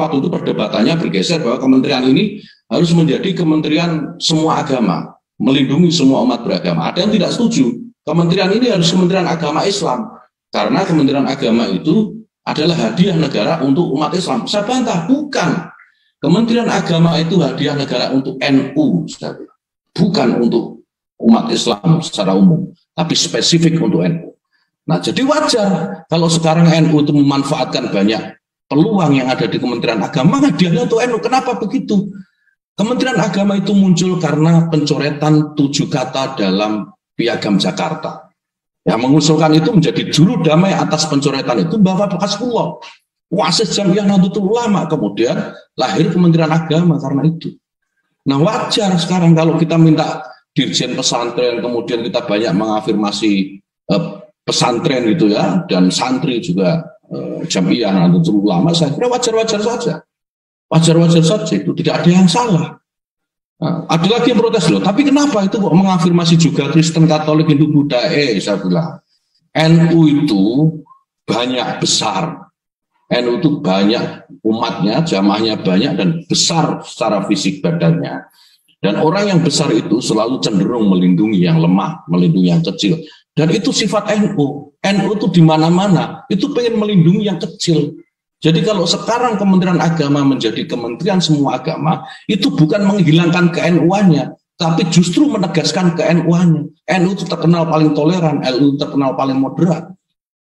waktu itu perdebatannya bergeser bahwa kementerian ini harus menjadi kementerian semua agama, melindungi semua umat beragama. Ada yang tidak setuju, kementerian ini harus kementerian agama Islam, karena kementerian agama itu adalah hadiah negara untuk umat Islam. Saya bantah, bukan. Kementerian agama itu hadiah negara untuk NU, bukan untuk umat Islam secara umum, tapi spesifik untuk NU. Nah, jadi wajar kalau sekarang NU itu memanfaatkan banyak peluang yang ada di Kementerian Agama, hadiahnya untuk NU. Kenapa begitu? Kementerian Agama itu muncul karena pencoretan 7 kata dalam Piagam Jakarta. Yang mengusulkan itu menjadi juru damai atas pencoretan itu Bapak Hasbullah, wasis Jamiah Nahdlatul Ulama. Kemudian lahir Kementerian Agama karena itu. Nah, wajar sekarang kalau kita minta dirjen pesantren, kemudian kita banyak mengafirmasi pesantren gitu ya, dan santri juga Jamiah Nahdlatul Ulama. Saya kira wajar-wajar saja. Wajar-wajar saja, itu tidak ada yang salah. Nah, ada lagi yang protes loh, tapi kenapa itu kok mengafirmasi juga Kristen, Katolik, Hindu, Buddha? Saya bilang, NU itu banyak besar. NU itu banyak umatnya, jamaahnya banyak dan besar secara fisik badannya. Dan orang yang besar itu selalu cenderung melindungi yang lemah, melindungi yang kecil. Dan itu sifat NU. NU itu di mana-mana, itu pengen melindungi yang kecil. Jadi kalau sekarang Kementerian Agama menjadi kementerian semua agama, itu bukan menghilangkan ke-NU-annya, tapi justru menegaskan ke-NU-annya. NU itu terkenal paling toleran, NU terkenal paling moderat.